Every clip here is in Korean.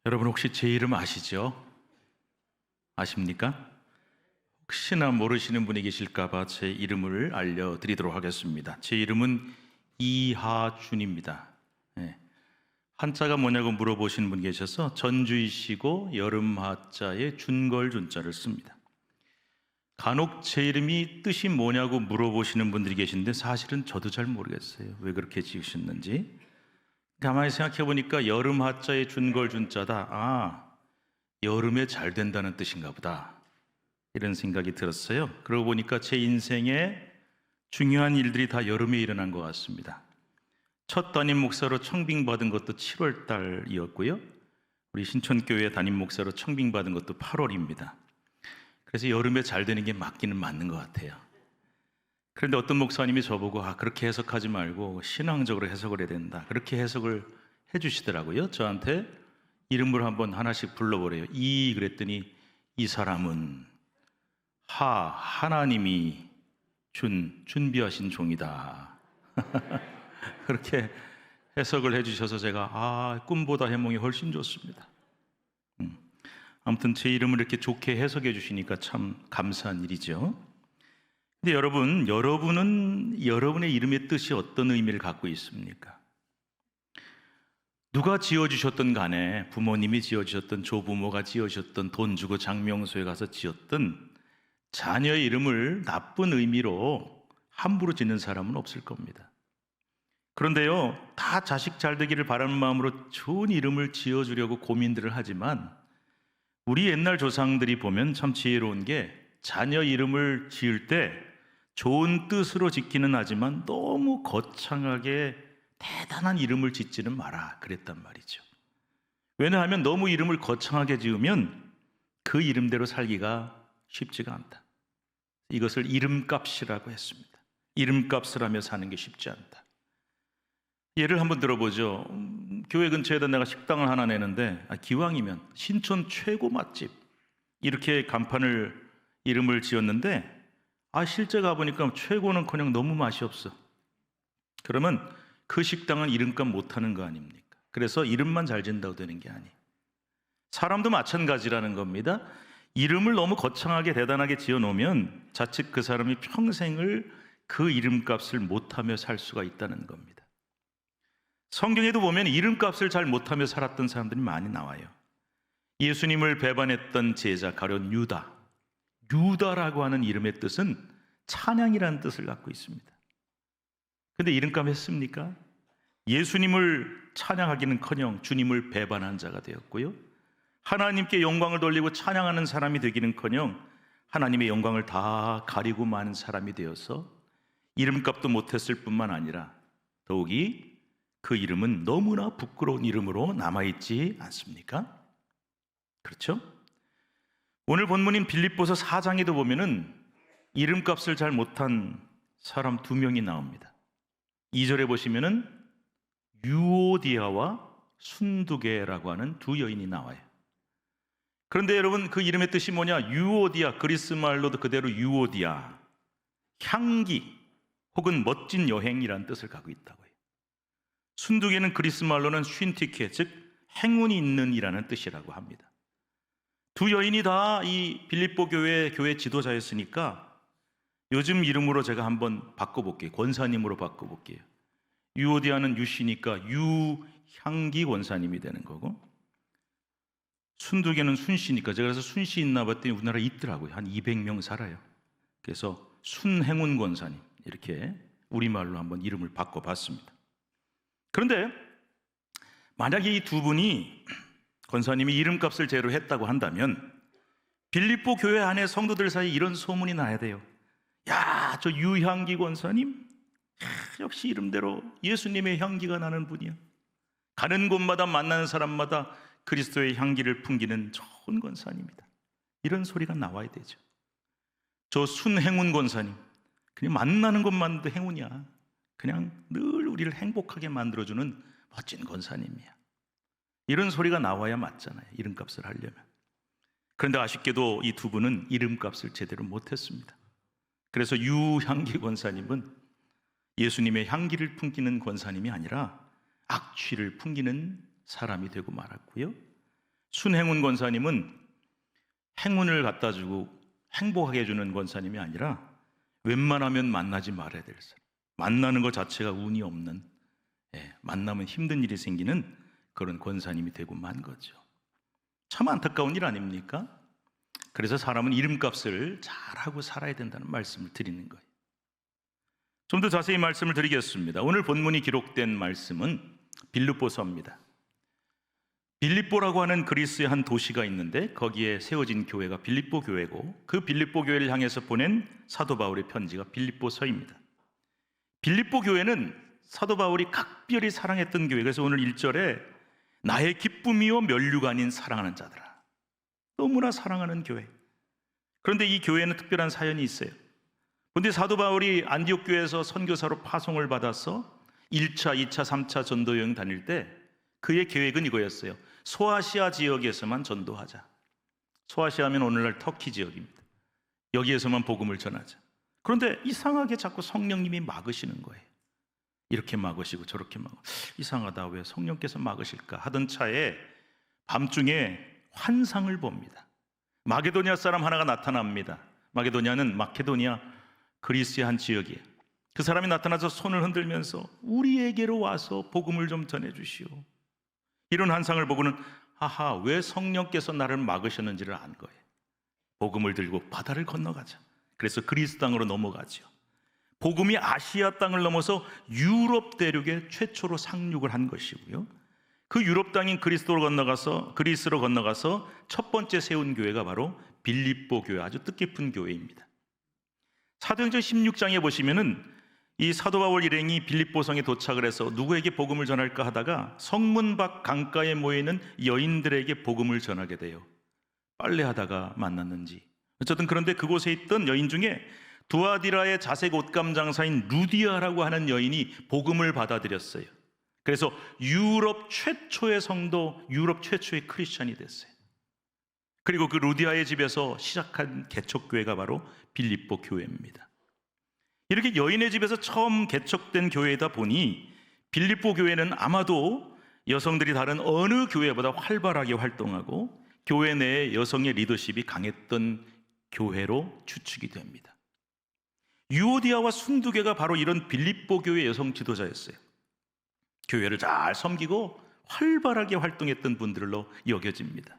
여러분 혹시 제 이름 아시죠? 아십니까? 혹시나 모르시는 분이 계실까 봐 제 이름을 알려드리도록 하겠습니다. 제 이름은 이하준입니다. 네. 한자가 뭐냐고 물어보시는 분 계셔서 전주이시고 여름하자에 준걸준자를 씁니다. 간혹 제 이름이 뜻이 뭐냐고 물어보시는 분들이 계신데 사실은 저도 잘 모르겠어요. 왜 그렇게 지으셨는지. 가만히 생각해 보니까 여름하자에 준걸준자다. 여름에 잘 된다는 뜻인가 보다. 이런 생각이 들었어요. 그러고 보니까 제 인생에 중요한 일들이 다 여름에 일어난 것 같습니다. 첫 담임 목사로 청빙받은 것도 7월 달이었고요. 우리 신촌교회 담임 목사로 청빙받은 것도 8월입니다. 그래서 여름에 잘 되는 게 맞기는 맞는 것 같아요. 그런데 어떤 목사님이 저보고 그렇게 해석하지 말고 신앙적으로 해석을 해야 된다. 그렇게 해석을 해주시더라고요. 저한테 이름을 한번 하나씩 불러보래요. 그랬더니 이 사람은 하나님이 준비하신 종이다. 그렇게 해석을 해주셔서 제가 꿈보다 해몽이 훨씬 좋습니다. 아무튼 제 이름을 이렇게 좋게 해석해 주시니까 참 감사한 일이죠. 근데 여러분은 여러분의 이름의 뜻이 어떤 의미를 갖고 있습니까? 누가 지어주셨던 간에 부모님이 지어주셨던 조부모가 지어주셨던 돈 주고 장명소에 가서 지었던 자녀의 이름을 나쁜 의미로 함부로 짓는 사람은 없을 겁니다. 그런데요, 다 자식 잘 되기를 바라는 마음으로 좋은 이름을 지어주려고 고민들을 하지만 우리 옛날 조상들이 보면 참 지혜로운 게 자녀 이름을 지을 때 좋은 뜻으로 짓기는 하지만 너무 거창하게 대단한 이름을 짓지는 마라 그랬단 말이죠. 왜냐하면 너무 이름을 거창하게 지으면 그 이름대로 살기가 쉽지가 않다. 이것을 이름값이라고 했습니다. 이름값을 하며 사는 게 쉽지 않다. 예를 한번 들어보죠. 교회 근처에다 내가 식당을 하나 내는데 기왕이면 신촌 최고 맛집 이렇게 간판을 이름을 지었는데 실제 가보니까 최고는커녕 너무 맛이 없어. 그러면 그 식당은 이름값 못하는 거 아닙니까? 그래서 이름만 잘 지은다고 되는 게 아니에요. 사람도 마찬가지라는 겁니다. 이름을 너무 거창하게 대단하게 지어놓으면 자칫 그 사람이 평생을 그 이름값을 못하며 살 수가 있다는 겁니다. 성경에도 보면 이름값을 잘 못하며 살았던 사람들이 많이 나와요. 예수님을 배반했던 제자 가룟 유다라고 하는 이름의 뜻은 찬양이라는 뜻을 갖고 있습니다. 근데 이름값 했습니까? 예수님을 찬양하기는커녕 주님을 배반한 자가 되었고요. 하나님께 영광을 돌리고 찬양하는 사람이 되기는커녕 하나님의 영광을 다 가리고 마는 사람이 되어서 이름값도 못했을 뿐만 아니라 더욱이 그 이름은 너무나 부끄러운 이름으로 남아있지 않습니까? 그렇죠? 오늘 본문인 빌립보서 4장에도 보면은 이름값을 잘 못한 사람 2명이 나옵니다. 2절에 보시면은 유오디아와 순두계라고 하는 2 여인이 나와요. 그런데 여러분 그 이름의 뜻이 뭐냐? 유오디아, 그리스 말로도 그대로 유오디아, 향기 혹은 멋진 여행이라는 뜻을 갖고 있다고 해요. 순두계는 그리스 말로는 쉰티케, 즉 행운이 있는 이라는 뜻이라고 합니다. 2 여인이 다 이 빌립보 교회 지도자였으니까 요즘 이름으로 제가 한번 바꿔볼게요. 권사님으로 바꿔볼게요. 유오디아는 유씨니까 유향기 권사님이 되는 거고, 순두계는 순씨니까 제가 그래서 순씨 있나 봤더니 우리나라에 있더라고요. 한 200명 살아요. 그래서 순행운 권사님 이렇게 우리말로 한번 이름을 바꿔봤습니다. 그런데 만약에 이 2분이 권사님이 이름값을 제대로 했다고 한다면 빌립보 교회 안에 성도들 사이에 이런 소문이 나야 돼요. 저 유향기 권사님 역시 이름대로 예수님의 향기가 나는 분이야. 가는 곳마다 만나는 사람마다 그리스도의 향기를 풍기는 좋은 권사님이다. 이런 소리가 나와야 되죠. 저 순행운 권사님 그냥 만나는 것만도 행운이야. 그냥 늘 우리를 행복하게 만들어주는 멋진 권사님이야. 이런 소리가 나와야 맞잖아요. 이름값을 하려면. 그런데 아쉽게도 이 2분은 이름값을 제대로 못했습니다. 그래서 유향기 권사님은 예수님의 향기를 풍기는 권사님이 아니라 악취를 풍기는 사람이 되고 말았고요. 순행운 권사님은 행운을 갖다 주고 행복하게 해주는 권사님이 아니라 웬만하면 만나지 말아야 될 사람, 만나는 것 자체가 운이 없는, 만나면 힘든 일이 생기는 그런 권사님이 되고 만 거죠. 참 안타까운 일 아닙니까? 그래서 사람은 이름값을 잘하고 살아야 된다는 말씀을 드리는 거예요. 좀 더 자세히 말씀을 드리겠습니다. 오늘 본문이 기록된 말씀은 빌립보서입니다. 빌립보라고 하는 그리스의 한 도시가 있는데 거기에 세워진 교회가 빌립보 교회고, 그 빌립보 교회를 향해서 보낸 사도 바울의 편지가 빌립보서입니다. 빌립보 교회는 사도 바울이 각별히 사랑했던 교회. 그래서 오늘 1절에 나의 기쁨이요 면류가 아닌 사랑하는 자들아, 너무나 사랑하는 교회. 그런데 이 교회는 특별한 사연이 있어요. 그런데 사도 바울이 안디옥 교회에서 선교사로 파송을 받아서 1차, 2차, 3차 전도 여행 다닐 때 그의 계획은 이거였어요. 소아시아 지역에서만 전도하자. 소아시아면 오늘날 터키 지역입니다. 여기에서만 복음을 전하자. 그런데 이상하게 자꾸 성령님이 막으시는 거예요. 이렇게 막으시고 저렇게 막으시고, 이상하다, 왜 성령께서 막으실까 하던 차에 밤중에 환상을 봅니다. 마게도니아 사람 하나가 나타납니다. 마게도니아는 마케도니아 그리스의 한 지역이에요. 그 사람이 나타나서 손을 흔들면서 우리에게로 와서 복음을 좀 전해주시오. 이런 환상을 보고는 아하, 왜 성령께서 나를 막으셨는지를 안 거예요. 복음을 들고 바다를 건너가자. 그래서 그리스 땅으로 넘어가죠. 복음이 아시아 땅을 넘어서 유럽 대륙에 최초로 상륙을 한 것이고요. 그 유럽 땅인 그리스로 건너가서 첫 번째 세운 교회가 바로 빌립보 교회, 아주 뜻깊은 교회입니다. 사도행전 16장에 보시면은 이 사도 바울 일행이 빌립보성에 도착을 해서 누구에게 복음을 전할까 하다가 성문 밖 강가에 모이는 여인들에게 복음을 전하게 돼요. 빨래하다가 만났는지 어쨌든, 그런데 그곳에 있던 여인 중에 두아디라의 자색 옷감 장사인 루디아라고 하는 여인이 복음을 받아들였어요. 그래서 유럽 최초의 성도, 유럽 최초의 크리스천이 됐어요. 그리고 그 루디아의 집에서 시작한 개척교회가 바로 빌립보 교회입니다. 이렇게 여인의 집에서 처음 개척된 교회이다 보니 빌립보 교회는 아마도 여성들이 다른 어느 교회보다 활발하게 활동하고 교회 내에 여성의 리더십이 강했던 교회로 추측이 됩니다. 유오디아와 순두계가 바로 이런 빌립보 교회 여성 지도자였어요. 교회를 잘 섬기고 활발하게 활동했던 분들로 여겨집니다.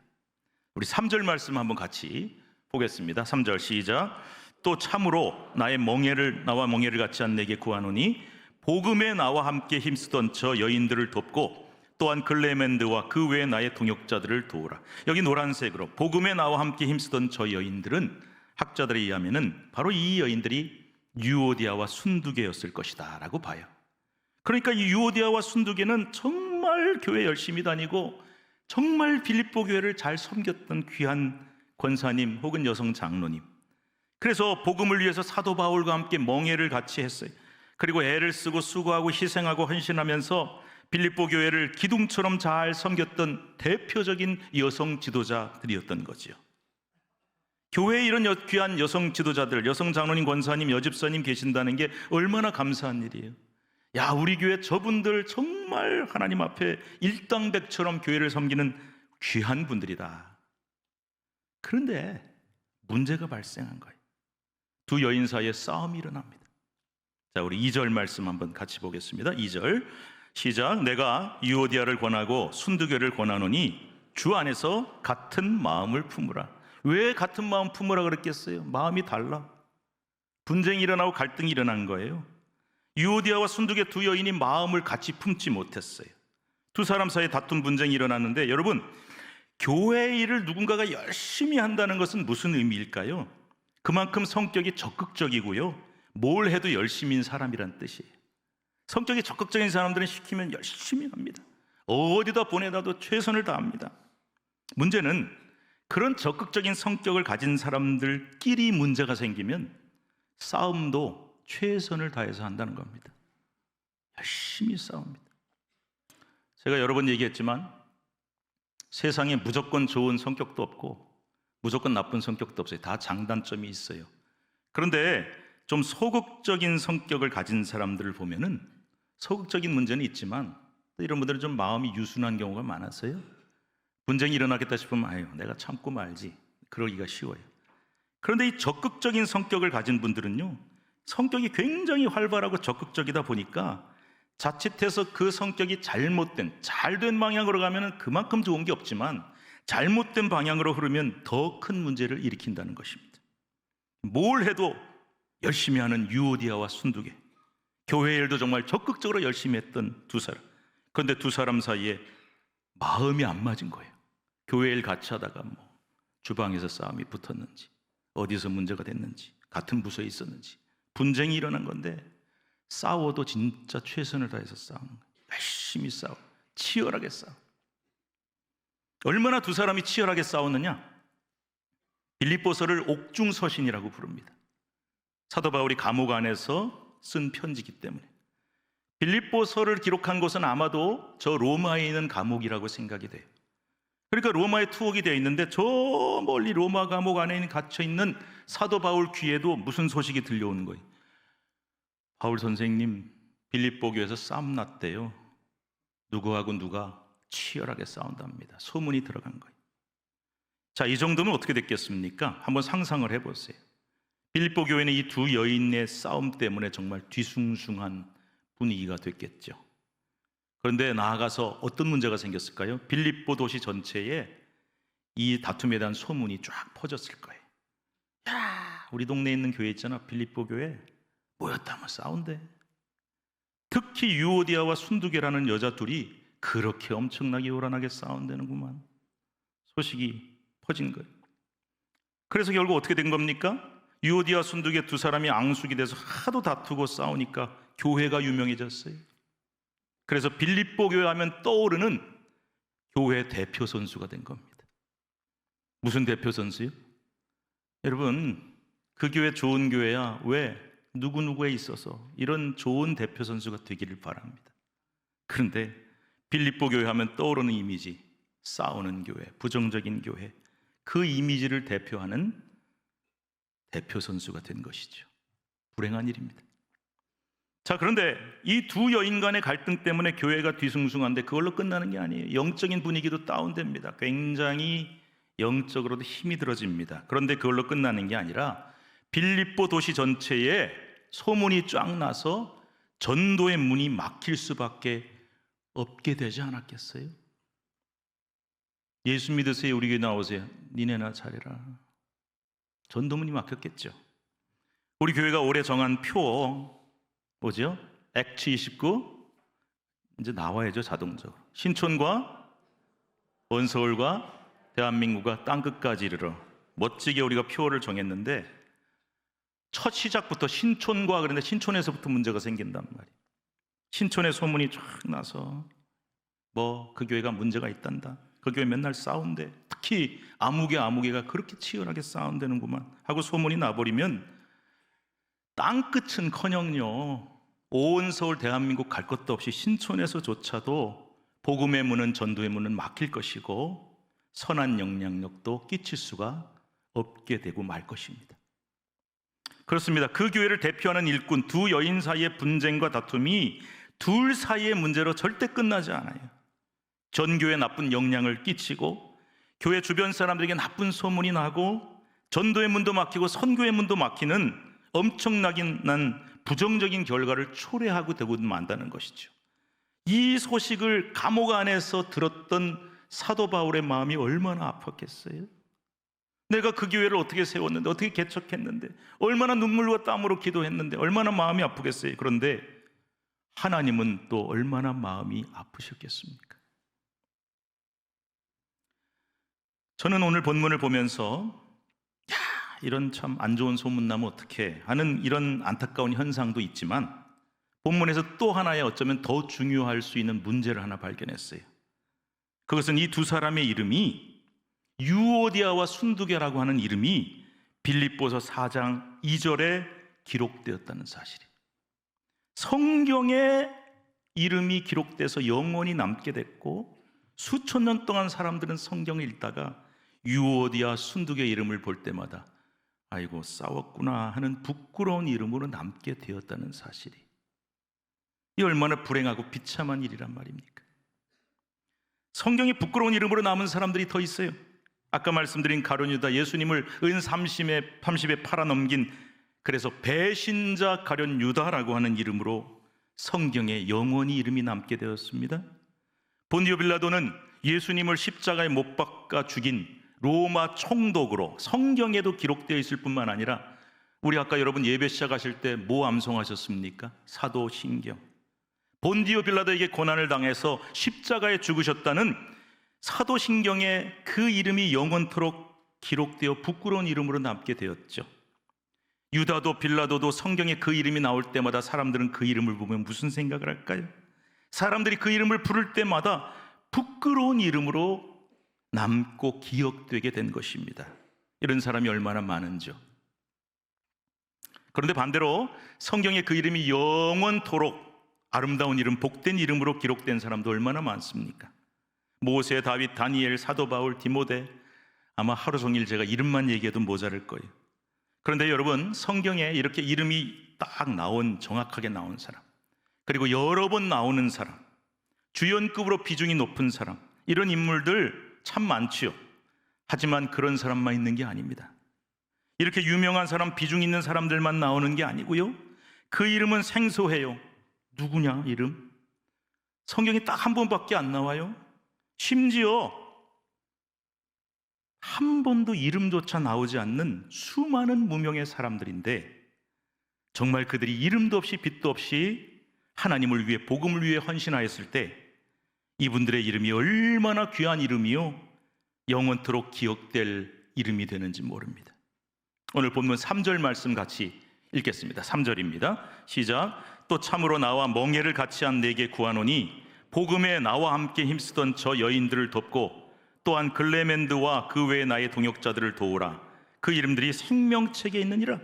우리 3절 말씀 한번 같이 보겠습니다. 3절 시작. 또 참으로 나와 멍에를 같이 한 내게 구하노니 복음에 나와 함께 힘쓰던 저 여인들을 돕고 또한 글레멘드와 그 외에 나의 동역자들을 도우라. 여기 노란색으로 복음에 나와 함께 힘쓰던 저 여인들은 학자들에 의하면은 바로 이 여인들이 유오디아와 순두계였을 것이다 라고 봐요. 그러니까 이 유오디아와 순두계는 정말 교회 열심히 다니고 정말 빌립보 교회를 잘 섬겼던 귀한 권사님 혹은 여성 장로님. 그래서 복음을 위해서 사도 바울과 함께 멍에를 같이 했어요. 그리고 애를 쓰고 수고하고 희생하고 헌신하면서 빌립보 교회를 기둥처럼 잘 섬겼던 대표적인 여성 지도자들이었던 거죠. 교회에 이런 귀한 여성 지도자들, 여성 장로님, 권사님, 여집사님 계신다는 게 얼마나 감사한 일이에요. 야, 우리 교회 저분들 정말 하나님 앞에 일당백처럼 교회를 섬기는 귀한 분들이다. 그런데 문제가 발생한 거예요. 두 여인 사이에 싸움이 일어납니다. 자, 우리 2절 말씀 한번 같이 보겠습니다. 2절 시작. 내가 유오디아를 권하고 순두교를 권하노니 주 안에서 같은 마음을 품으라. 왜 같은 마음 품으라 그랬겠어요? 마음이 달라. 분쟁이 일어나고 갈등이 일어난 거예요. 유오디아와 순두계 두 여인이 마음을 같이 품지 못했어요. 두 사람 사이에 다툼 분쟁이 일어났는데, 여러분, 교회 일을 누군가가 열심히 한다는 것은 무슨 의미일까요? 그만큼 성격이 적극적이고요, 뭘 해도 열심인 사람이란 뜻이에요. 성격이 적극적인 사람들은 시키면 열심히 합니다. 어디다 보내다도 최선을 다합니다. 문제는 그런 적극적인 성격을 가진 사람들끼리 문제가 생기면 싸움도 최선을 다해서 한다는 겁니다. 열심히 싸웁니다. 제가 여러 번 얘기했지만 세상에 무조건 좋은 성격도 없고 무조건 나쁜 성격도 없어요. 다 장단점이 있어요. 그런데 좀 소극적인 성격을 가진 사람들을 보면은 소극적인 문제는 있지만 이런 분들은 좀 마음이 유순한 경우가 많아서요, 분쟁이 일어나겠다 싶으면 아유, 내가 참고 말지. 그러기가 쉬워요. 그런데 이 적극적인 성격을 가진 분들은요, 성격이 굉장히 활발하고 적극적이다 보니까 자칫해서 그 성격이 잘된 방향으로 가면 그만큼 좋은 게 없지만 잘못된 방향으로 흐르면 더 큰 문제를 일으킨다는 것입니다. 뭘 해도 열심히 하는 유오디아와 순두개, 교회 일도 정말 적극적으로 열심히 했던 두 사람. 그런데 두 사람 사이에 마음이 안 맞은 거예요. 교회 일 같이 하다가 주방에서 싸움이 붙었는지, 어디서 문제가 됐는지, 같은 부서에 있었는지 분쟁이 일어난 건데, 싸워도 진짜 최선을 다해서 싸우는 거예요. 열심히 싸워, 치열하게 싸워. 얼마나 두 사람이 치열하게 싸웠느냐? 빌립보서를 옥중서신이라고 부릅니다. 사도 바울이 감옥 안에서 쓴 편지이기 때문에. 빌립보서를 기록한 곳은 아마도 저 로마에 있는 감옥이라고 생각이 돼요. 그러니까 로마에 투옥이 되어 있는데 저 멀리 로마 감옥 안에 갇혀 있는 사도 바울 귀에도 무슨 소식이 들려오는 거예요. 바울 선생님, 빌립보 교회에서 싸움 났대요. 누구하고 누가 치열하게 싸운답니다. 소문이 들어간 거예요. 자, 이 정도면 어떻게 됐겠습니까? 한번 상상을 해보세요. 빌립보 교회는 이 두 여인의 싸움 때문에 정말 뒤숭숭한 분위기가 됐겠죠. 그런데 나아가서 어떤 문제가 생겼을까요? 빌립보 도시 전체에 이 다툼에 대한 소문이 쫙 퍼졌을 거예요. 야, 우리 동네에 있는 교회 있잖아, 빌립보 교회. 모였다면 싸운대. 특히 유오디아와 순두개라는 여자 둘이 그렇게 엄청나게 요란하게 싸운다는구만. 소식이 퍼진 거예요. 그래서 결국 어떻게 된 겁니까? 유오디아 순두개 두 사람이 앙숙이 돼서 하도 다투고 싸우니까 교회가 유명해졌어요. 그래서 빌립보 교회 하면 떠오르는 교회 대표 선수가 된 겁니다. 무슨 대표 선수요? 여러분, 그 교회 좋은 교회야. 왜? 누구누구에 있어서 이런 좋은 대표 선수가 되기를 바랍니다. 그런데 빌립보 교회 하면 떠오르는 이미지, 싸우는 교회, 부정적인 교회, 그 이미지를 대표하는 대표 선수가 된 것이죠. 불행한 일입니다. 자, 그런데 이 두 여인 간의 갈등 때문에 교회가 뒤숭숭한데 그걸로 끝나는 게 아니에요. 영적인 분위기도 다운됩니다. 굉장히 영적으로도 힘이 들어집니다. 그런데 그걸로 끝나는 게 아니라 빌립보 도시 전체에 소문이 쫙 나서 전도의 문이 막힐 수밖에 없게 되지 않았겠어요? 예수 믿으세요, 우리 교회 나오세요. 니네나 잘해라. 전도문이 막혔겠죠. 우리 교회가 올해 정한 표 뭐죠? 액트 29 이제 나와야죠, 자동적으로. 신촌과 원서울과 대한민국과 땅끝까지 이르러 멋지게 우리가 표를 정했는데, 첫 시작부터 신촌과 그런데 신촌에서부터 문제가 생긴단 말이에요. 신촌에 소문이 쫙 나서 그 교회가 문제가 있단다. 그 교회 맨날 싸운대. 특히 아무개가 그렇게 치열하게 싸운다는구만 하고 소문이 나버리면 땅끝은커녕요, 온 서울 대한민국 갈 것도 없이 신촌에서조차도 복음의 문은, 전도의 문은 막힐 것이고 선한 영향력도 끼칠 수가 없게 되고 말 것입니다. 그렇습니다. 그 교회를 대표하는 일꾼 두 여인 사이의 분쟁과 다툼이 둘 사이의 문제로 절대 끝나지 않아요. 전교에 나쁜 영향을 끼치고 교회 주변 사람들에게 나쁜 소문이 나고 전도의 문도 막히고 선교의 문도 막히는 엄청나긴 난 부정적인 결과를 초래하고 되고 만다는 것이죠. 이 소식을 감옥 안에서 들었던 사도 바울의 마음이 얼마나 아팠겠어요? 내가 그 교회를 어떻게 세웠는데, 어떻게 개척했는데, 얼마나 눈물과 땀으로 기도했는데 얼마나 마음이 아프겠어요. 그런데 하나님은 또 얼마나 마음이 아프셨겠습니까? 저는 오늘 본문을 보면서 이런 참 안 좋은 소문나면 어떡해 하는 이런 안타까운 현상도 있지만, 본문에서 또 하나의 어쩌면 더 중요할 수 있는 문제를 하나 발견했어요. 그것은 이 두 사람의 이름이 유오디아와 순두개라고 하는 이름이 빌립보서 4장 2절에 기록되었다는 사실이에요. 성경에 이름이 기록돼서 영원히 남게 됐고, 수천 년 동안 사람들은 성경을 읽다가 유오디아, 순두개 이름을 볼 때마다 아이고 싸웠구나 하는 부끄러운 이름으로 남게 되었다는 사실이, 이 얼마나 불행하고 비참한 일이란 말입니까? 성경에 부끄러운 이름으로 남은 사람들이 더 있어요. 아까 말씀드린 가룟 유다, 예수님을 은 30에 팔아넘긴, 그래서 배신자 가룟 유다라고 하는 이름으로 성경에 영원히 이름이 남게 되었습니다. 본디오 빌라도는 예수님을 십자가에 못 박아 죽인 로마 총독으로 성경에도 기록되어 있을 뿐만 아니라, 우리 아까 여러분 예배 시작하실 때 뭐 암송하셨습니까? 사도신경. 본디오 빌라도에게 고난을 당해서 십자가에 죽으셨다는 사도신경에 그 이름이 영원토록 기록되어 부끄러운 이름으로 남게 되었죠. 유다도 빌라도도 성경에 그 이름이 나올 때마다 사람들은 그 이름을 보면 무슨 생각을 할까요? 사람들이 그 이름을 부를 때마다 부끄러운 이름으로 남고 기억되게 된 것입니다. 이런 사람이 얼마나 많은지요. 그런데 반대로 성경에 그 이름이 영원토록 아름다운 이름, 복된 이름으로 기록된 사람도 얼마나 많습니까? 모세, 다윗, 다니엘, 사도 바울, 디모데, 아마 하루 종일 제가 이름만 얘기해도 모자랄 거예요. 그런데 여러분, 성경에 이렇게 이름이 딱 정확하게 나온 사람, 그리고 여러 번 나오는 사람, 주연급으로 비중이 높은 사람, 이런 인물들 참 많지요. 하지만 그런 사람만 있는 게 아닙니다. 이렇게 유명한 사람, 비중 있는 사람들만 나오는 게 아니고요, 그 이름은 생소해요. 누구냐 이름? 성경에 딱 한 번밖에 안 나와요. 심지어 한 번도 이름조차 나오지 않는 수많은 무명의 사람들인데, 정말 그들이 이름도 없이 빛도 없이 하나님을 위해, 복음을 위해 헌신하였을 때 이분들의 이름이 얼마나 귀한 이름이요, 영원토록 기억될 이름이 되는지 모릅니다. 오늘 본문 3절 말씀 같이 읽겠습니다. 3절입니다. 시작. 또 참으로 나와 멍에를 같이 한 내게 구하노니 복음에 나와 함께 힘쓰던 저 여인들을 돕고 또한 글레멘드와 그 외의 나의 동역자들을 도우라. 그 이름들이 생명책에 있느니라.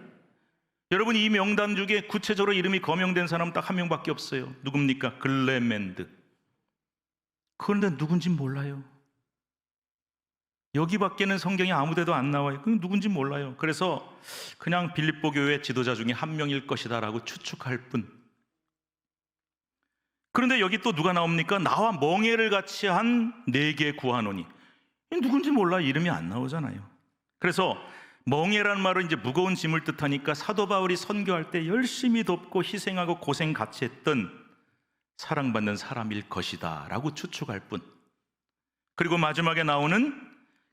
여러분, 이 명단 중에 구체적으로 이름이 거명된 사람은 딱 한 명밖에 없어요. 누굽니까? 글레멘드. 그런데 누군지 몰라요. 여기밖에는 성경에 아무데도 안 나와요. 그 누군지 몰라요. 그래서 그냥 빌립보 교회 지도자 중에 한 명일 것이다 라고 추측할 뿐. 그런데 여기 또 누가 나옵니까? 나와 멍에를 같이 한 네게 구하노니. 누군지 몰라. 이름이 안 나오잖아요. 그래서 멍에란 말은 이제 무거운 짐을 뜻하니까 사도 바울이 선교할 때 열심히 돕고 희생하고 고생 같이 했던 사랑받는 사람일 것이다 라고 추측할 뿐. 그리고 마지막에 나오는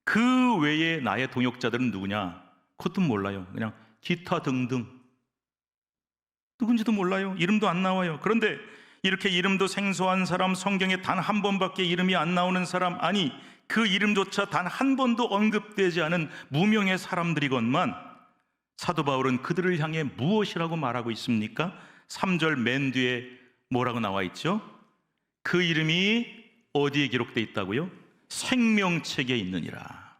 그 외에 나의 동역자들은 누구냐? 그것도 몰라요. 그냥 기타 등등. 누군지도 몰라요. 이름도 안 나와요. 그런데 이렇게 이름도 생소한 사람, 성경에 단 한 번밖에 이름이 안 나오는 사람, 아니 그 이름조차 단 한 번도 언급되지 않은 무명의 사람들이건만, 사도 바울은 그들을 향해 무엇이라고 말하고 있습니까? 3절 맨 뒤에 뭐라고 나와 있죠? 그 이름이 어디에 기록되어 있다고요? 생명책에 있느니라.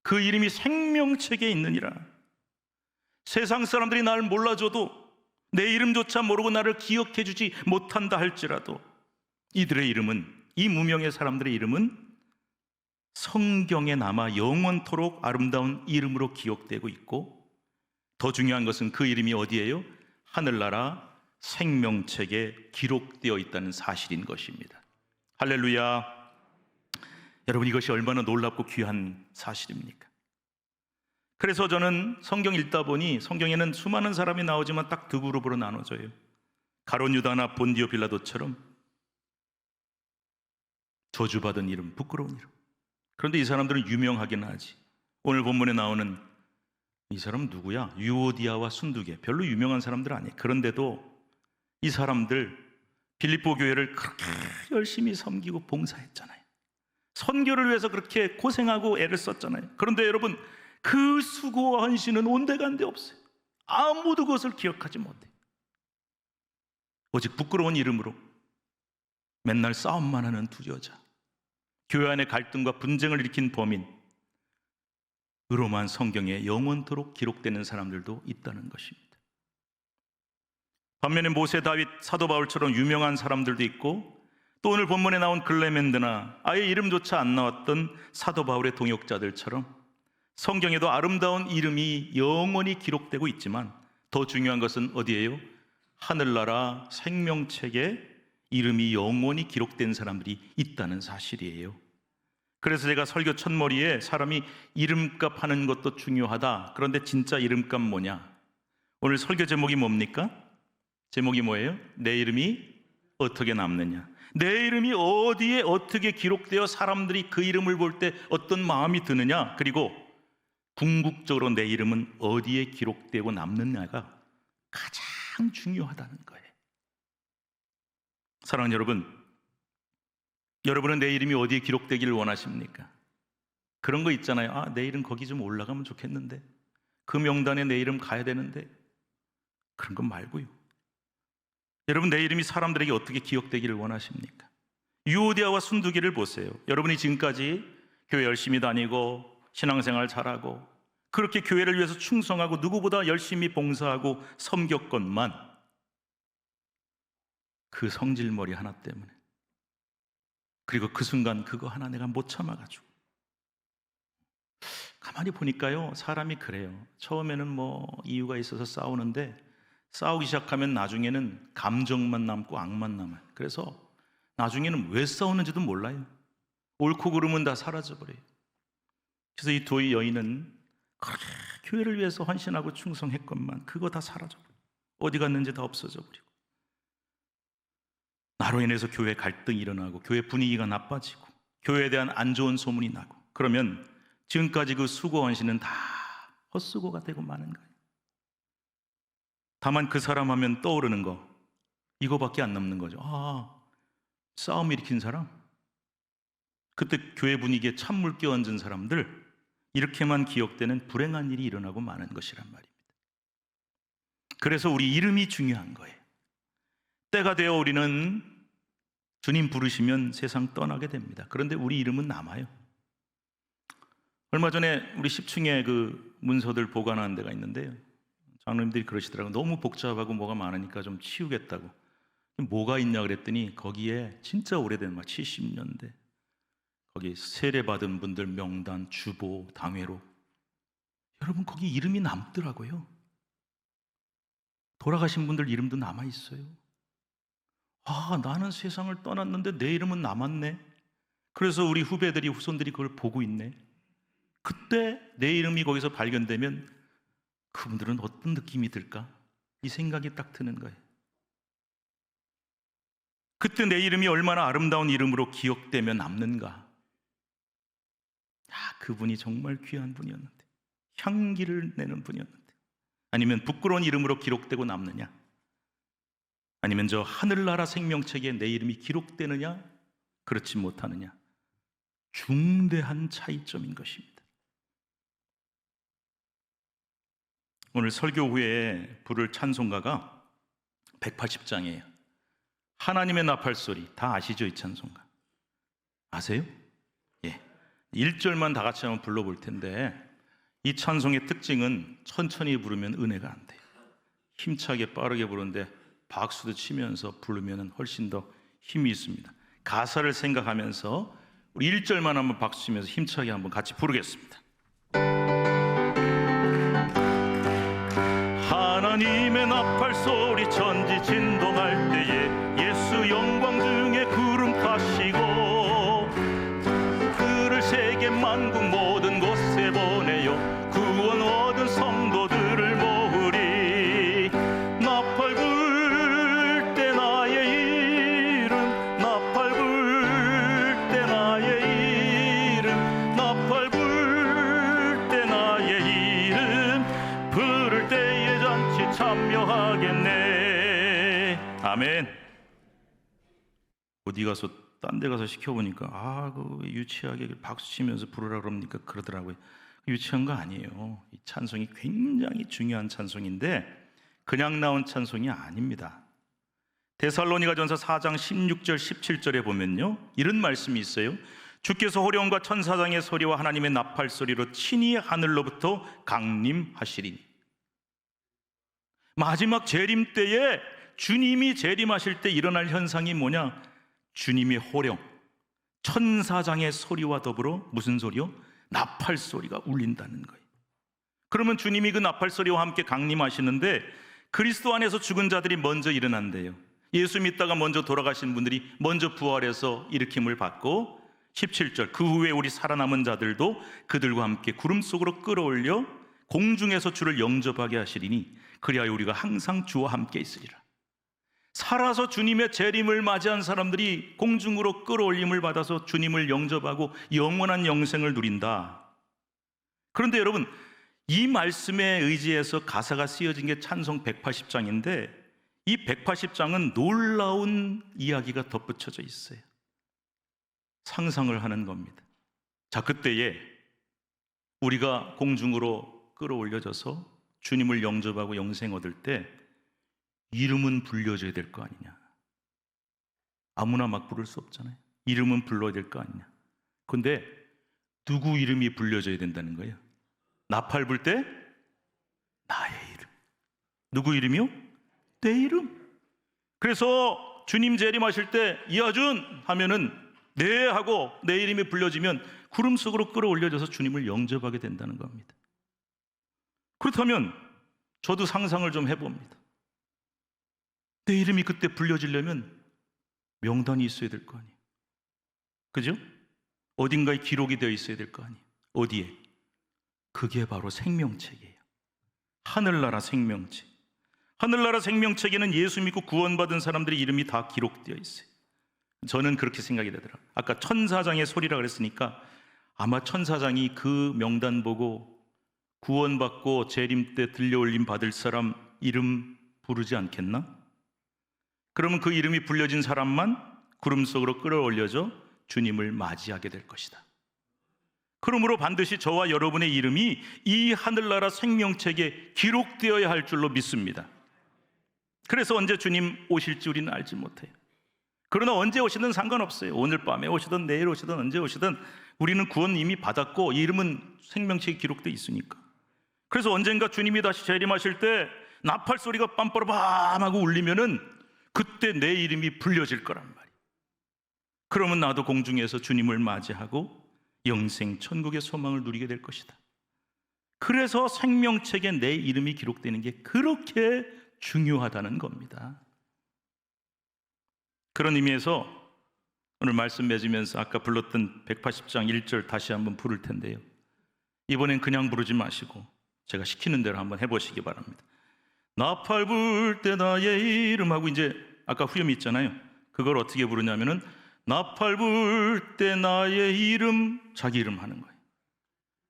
그 이름이 생명책에 있느니라. 세상 사람들이 나를 몰라줘도, 내 이름조차 모르고 나를 기억해 주지 못한다 할지라도, 이들의 이름은, 이 무명의 사람들의 이름은 성경에 남아 영원토록 아름다운 이름으로 기억되고 있고, 더 중요한 것은 그 이름이 어디예요? 하늘나라 생명책에 기록되어 있다는 사실인 것입니다. 할렐루야. 여러분, 이것이 얼마나 놀랍고 귀한 사실입니까? 그래서 저는 성경 읽다 보니 성경에는 수많은 사람이 나오지만 딱 두 그룹으로 나눠져요. 가룟 유다나 본디오 빌라도처럼 저주받은 이름, 부끄러운 이름. 그런데 이 사람들은 유명하긴 하지. 오늘 본문에 나오는 이 사람은 누구야? 유오디아와 순두계. 별로 유명한 사람들 아니에요. 그런데도 이 사람들 빌립보 교회를 그렇게 열심히 섬기고 봉사했잖아요. 선교를 위해서 그렇게 고생하고 애를 썼잖아요. 그런데 여러분, 그 수고와 헌신은 온데간데 없어요. 아무도 그것을 기억하지 못해요. 오직 부끄러운 이름으로 맨날 싸움만 하는 두 여자, 교회 안의 갈등과 분쟁을 일으킨 범인, 으로만 성경에 영원토록 기록되는 사람들도 있다는 것입니다. 반면에 모세, 다윗, 사도 바울처럼 유명한 사람들도 있고, 또 오늘 본문에 나온 글레멘드나 아예 이름조차 안 나왔던 사도 바울의 동역자들처럼 성경에도 아름다운 이름이 영원히 기록되고 있지만, 더 중요한 것은 어디예요? 하늘나라 생명책에 이름이 영원히 기록된 사람들이 있다는 사실이에요. 그래서 제가 설교 첫머리에 사람이 이름값 하는 것도 중요하다. 그런데 진짜 이름값 뭐냐? 오늘 설교 제목이 뭡니까? 제목이 뭐예요? 내 이름이 어떻게 남느냐? 내 이름이 어디에 어떻게 기록되어 사람들이 그 이름을 볼 때 어떤 마음이 드느냐? 그리고 궁극적으로 내 이름은 어디에 기록되고 남느냐가 가장 중요하다는 거예요. 사랑하는 여러분, 여러분은 내 이름이 어디에 기록되기를 원하십니까? 그런 거 있잖아요. 아, 내 이름 거기 좀 올라가면 좋겠는데, 그 명단에 내 이름 가야 되는데, 그런 건 말고요. 여러분, 내 이름이 사람들에게 어떻게 기억되기를 원하십니까? 유오디아와 순두기를 보세요. 여러분이 지금까지 교회 열심히 다니고 신앙생활 잘하고 그렇게 교회를 위해서 충성하고 누구보다 열심히 봉사하고 섬겼건만 그 성질머리 하나 때문에, 그리고 그 순간 그거 하나 내가 못 참아가지고, 가만히 보니까요, 사람이 그래요. 처음에는 뭐 이유가 있어서 싸우는데 싸우기 시작하면 나중에는 감정만 남고 악만 남아요. 그래서 나중에는 왜 싸우는지도 몰라요. 옳고 그름은 다 사라져버려요. 그래서 이 두 여인은 그렇게 교회를 위해서 헌신하고 충성했건만 그거 다 사라져버려요. 어디 갔는지 다 없어져버리고, 나로 인해서 교회 갈등이 일어나고 교회 분위기가 나빠지고 교회에 대한 안 좋은 소문이 나고, 그러면 지금까지 그 수고 헌신은 다 헛수고가 되고 마는 거예요. 다만 그 사람 하면 떠오르는 거 이거밖에 안 남는 거죠. 아, 싸움 일으킨 사람, 그때 교회 분위기에 찬물 끼얹은 사람들, 이렇게만 기억되는 불행한 일이 일어나고 마는 것이란 말입니다. 그래서 우리 이름이 중요한 거예요. 때가 되어 우리는 주님 부르시면 세상 떠나게 됩니다. 그런데 우리 이름은 남아요. 얼마 전에 우리 10층에 그 문서들 보관하는 데가 있는데요, 장로님들이 그러시더라고요. 너무 복잡하고 뭐가 많으니까 좀 치우겠다고. 뭐가 있냐 그랬더니 거기에 진짜 오래된, 막 70년대 거기 세례받은 분들 명단, 주보, 당회로, 여러분 거기 이름이 남더라고요. 돌아가신 분들 이름도 남아있어요. 아, 나는 세상을 떠났는데 내 이름은 남았네. 그래서 우리 후배들이, 후손들이 그걸 보고 있네. 그때 내 이름이 거기서 발견되면 그분들은 어떤 느낌이 들까? 이 생각이 딱 드는 거예요. 그때 내 이름이 얼마나 아름다운 이름으로 기억되며 남는가. 아, 그분이 정말 귀한 분이었는데, 향기를 내는 분이었는데. 아니면 부끄러운 이름으로 기록되고 남느냐, 아니면 저 하늘나라 생명책에 내 이름이 기록되느냐, 그렇지 못하느냐. 중대한 차이점인 것입니다. 오늘 설교 후에 부를 찬송가가 180장이에요. 하나님의 나팔소리, 다 아시죠? 이 찬송가 아세요? 예, 1절만 다 같이 한번 불러볼 텐데, 이 찬송의 특징은 천천히 부르면 은혜가 안 돼요. 힘차게 빠르게 부르는데 박수도 치면서 부르면 훨씬 더 힘이 있습니다. 가사를 생각하면서 우리 1절만 한번 박수 치면서 힘차게 한번 같이 부르겠습니다. 하나님의 나팔소리 천지 진동할 때에 예수 영광 중에 구름 타시고 그를 세계 만국 모든 곳에 보내요. 구원 얻은 성도들을 모으리. 나팔 불 때 나의 이름, 나팔 불 때 나의 이름, 나팔 불 때 나의 이름, 부를 때에 잔치 참여하겠네. 아멘. 어디 가서 딴 데 가서 시켜보니까 그 유치하게 박수 치면서 부르라 그럽니까? 그러더라고요. 유치한 거 아니에요. 이 찬송이 굉장히 중요한 찬송인데 그냥 나온 찬송이 아닙니다. 데살로니가전서 4장 16절 17절에 보면요, 이런 말씀이 있어요. 주께서 호령과 천사장의 소리와 하나님의 나팔 소리로 친히 하늘로부터 강림하시리니. 마지막 재림 때에 주님이 재림하실 때 일어날 현상이 뭐냐? 주님의 호령, 천사장의 소리와 더불어 무슨 소리요? 나팔 소리가 울린다는 거예요. 그러면 주님이 그 나팔 소리와 함께 강림하시는데 그리스도 안에서 죽은 자들이 먼저 일어난대요. 예수 믿다가 먼저 돌아가신 분들이 먼저 부활해서 일으킴을 받고 17절 그 후에 우리 살아남은 자들도 그들과 함께 구름 속으로 끌어올려 공중에서 주를 영접하게 하시리니 그리하여 우리가 항상 주와 함께 있으리라. 살아서 주님의 재림을 맞이한 사람들이 공중으로 끌어올림을 받아서 주님을 영접하고 영원한 영생을 누린다. 그런데 여러분, 이 말씀에 의지해서 가사가 쓰여진 게 찬송 180장인데 이 180장은 놀라운 이야기가 덧붙여져 있어요. 상상을 하는 겁니다. 자, 그때에 우리가 공중으로 끌어올려져서 주님을 영접하고 영생 얻을 때 이름은 불려줘야 될 거 아니냐. 아무나 막 부를 수 없잖아요. 이름은 불러야 될 거 아니냐. 근데 누구 이름이 불려져야 된다는 거예요? 나팔 불 때 나의 이름. 누구 이름이요? 내 이름. 그래서 주님 재림하실 때 이하준 하면은 네 하고 내 이름이 불려지면 구름 속으로 끌어올려져서 주님을 영접하게 된다는 겁니다. 그렇다면 저도 상상을 좀 해봅니다. 내 이름이 그때 불려지려면 명단이 있어야 될 거 아니에요. 그죠? 어딘가에 기록이 되어 있어야 될 거 아니에요. 어디에? 그게 바로 생명책이에요. 하늘나라 생명책. 하늘나라 생명책에는 예수 믿고 구원받은 사람들의 이름이 다 기록되어 있어요. 저는 그렇게 생각이 되더라고요. 아까 천사장의 소리라 그랬으니까 아마 천사장이 그 명단 보고 구원받고 재림 때 들려올림 받을 사람 이름 부르지 않겠나? 그러면 그 이름이 불려진 사람만 구름 속으로 끌어올려져 주님을 맞이하게 될 것이다. 그러므로 반드시 저와 여러분의 이름이 이 하늘나라 생명책에 기록되어야 할 줄로 믿습니다. 그래서 언제 주님 오실지 우리는 알지 못해요. 그러나 언제 오시든 상관없어요. 오늘 밤에 오시든 내일 오시든 언제 오시든 우리는 구원 이미 받았고 이름은 생명책에 기록되어 있으니까. 그래서 언젠가 주님이 다시 재림하실 때 나팔 소리가 빰빠라밤 하고 울리면은 그때 내 이름이 불려질 거란 말이에요. 그러면 나도 공중에서 주님을 맞이하고 영생 천국의 소망을 누리게 될 것이다. 그래서 생명책에 내 이름이 기록되는 게 그렇게 중요하다는 겁니다. 그런 의미에서 오늘 말씀 맺으면서 아까 불렀던 180장 1절 다시 한번 부를 텐데요, 이번엔 그냥 부르지 마시고 제가 시키는 대로 한번 해보시기 바랍니다. 나팔 불 때 나의 이름 하고 이제 아까 후렴이 있잖아요. 그걸 어떻게 부르냐면은 나팔 불 때 나의 이름, 자기 이름 하는 거예요.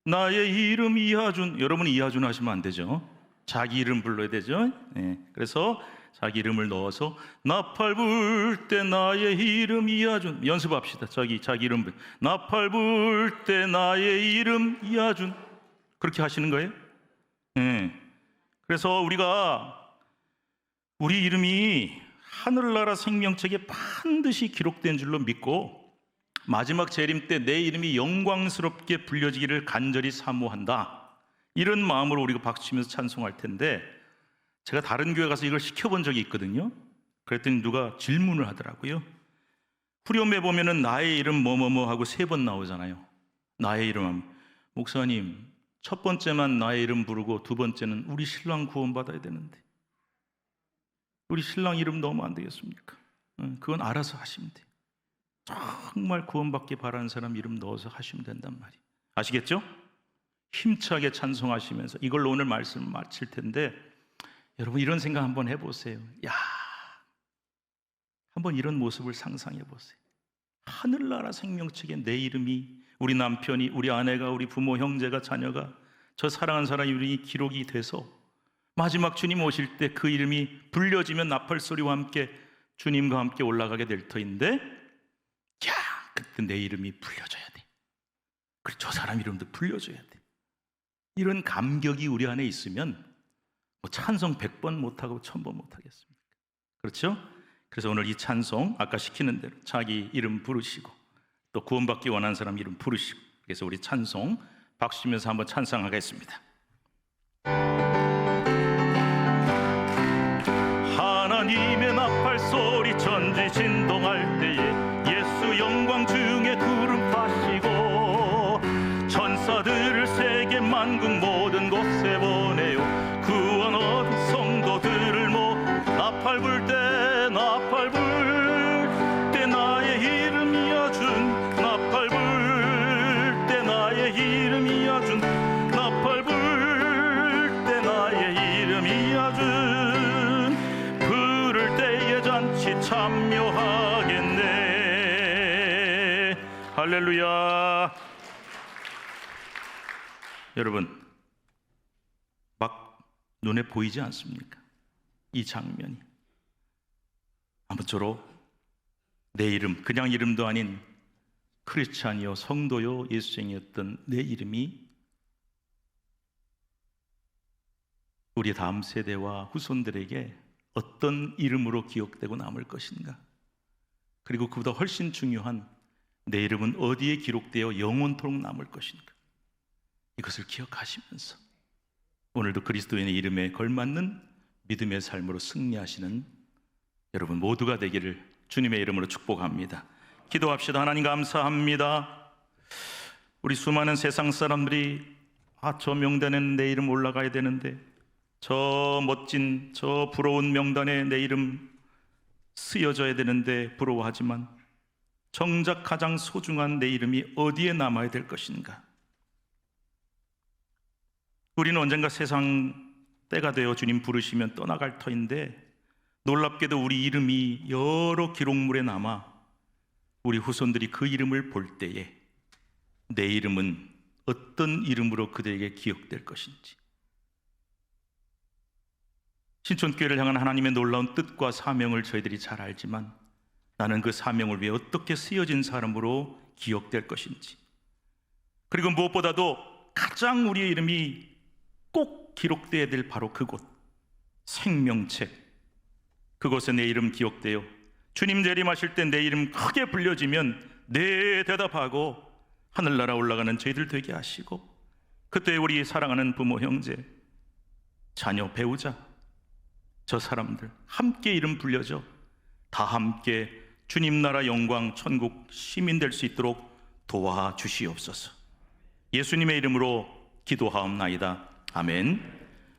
나의 이름 이하준. 여러분이 이하준 하시면 안 되죠. 자기 이름 불러야 되죠. 네. 그래서 자기 이름을 넣어서 나팔 불 때 나의 이름 이하준. 연습합시다. 자기 이름. 나팔 불 때 나의 이름 이하준. 그렇게 하시는 거예요. 네. 그래서 우리 이름이 하늘나라 생명책에 반드시 기록된 줄로 믿고 마지막 재림 때 내 이름이 영광스럽게 불려지기를 간절히 사모한다. 이런 마음으로 우리가 박수치면서 찬송할 텐데, 제가 다른 교회 가서 이걸 시켜본 적이 있거든요. 그랬더니 누가 질문을 하더라고요. 후렴에 보면은 나의 이름 뭐뭐뭐 하고 3번 나오잖아요. 나의 이름 하면, 목사님 첫 번째만 나의 이름 부르고 두 번째는 우리 신랑 구원받아야 되는데 우리 신랑 이름 넣으면 안 되겠습니까? 그건 알아서 하시면 돼요. 정말 구원받기 바라는 사람 이름 넣어서 하시면 된단 말이에요. 아시겠죠? 힘차게 찬송하시면서 이걸로 오늘 말씀을 마칠 텐데, 여러분 이런 생각 한번 해보세요. 한번 이런 모습을 상상해 보세요. 하늘나라 생명책에 내 이름이, 우리 남편이, 우리 아내가, 우리 부모, 형제가, 자녀가, 저 사랑하는 사람 이름이 기록이 돼서 마지막 주님 오실 때 그 이름이 불려지면 나팔 소리와 함께 주님과 함께 올라가게 될 터인데, 그때 내 이름이 불려져야 돼. 그리고 저 사람 이름도 불려줘야 돼. 이런 감격이 우리 안에 있으면 찬송 100번 못하고 1000번 못하겠습니까? 그렇죠? 그래서 오늘 이 찬송 아까 시키는 대로 자기 이름 부르시고 또 구원받기 원하는 사람 이름 부르시고, 그래서 우리 찬송 박수 치면서 한번 찬송하겠습니다. 하나님의 나팔 소리 천지 진동할 때에 예수 영광 중에 구름 파시고 천사들을 세계 만국 모든 곳에 보내요. 구원 얻은 성도들을 나팔 불 때 나팔 참여하겠네. 할렐루야. 여러분, 막 눈에 보이지 않습니까? 이 장면이. 아무쪼록 내 이름, 그냥 이름도 아닌 크리스찬이요, 성도요, 예수쟁이였던 내 이름이 우리 다음 세대와 후손들에게 어떤 이름으로 기억되고 남을 것인가? 그리고 그보다 훨씬 중요한 내 이름은 어디에 기록되어 영원토록 남을 것인가? 이것을 기억하시면서 오늘도 그리스도인의 이름에 걸맞는 믿음의 삶으로 승리하시는 여러분 모두가 되기를 주님의 이름으로 축복합니다. 기도합시다. 하나님 감사합니다. 우리 수많은 세상 사람들이 저 명단에는 내 이름 올라가야 되는데, 저 멋진 저 부러운 명단에 내 이름 쓰여져야 되는데 부러워하지만 정작 가장 소중한 내 이름이 어디에 남아야 될 것인가? 우리는 언젠가 세상 때가 되어 주님 부르시면 떠나갈 터인데, 놀랍게도 우리 이름이 여러 기록물에 남아 우리 후손들이 그 이름을 볼 때에 내 이름은 어떤 이름으로 그들에게 기억될 것인지, 신촌교회를 향한 하나님의 놀라운 뜻과 사명을 저희들이 잘 알지만 나는 그 사명을 위해 어떻게 쓰여진 사람으로 기억될 것인지, 그리고 무엇보다도 가장 우리의 이름이 꼭 기록되어야 될 바로 그곳, 생명책, 그곳에 내 이름 기억되어 주님 재림하실 때 내 이름 크게 불려지면 네 대답하고 하늘나라 올라가는 저희들 되게 하시고, 그때 우리 사랑하는 부모, 형제, 자녀, 배우자, 저 사람들 함께 이름 불려져 다 함께 주님 나라 영광 천국 시민 될 수 있도록 도와주시옵소서. 예수님의 이름으로 기도하옵나이다. 아멘.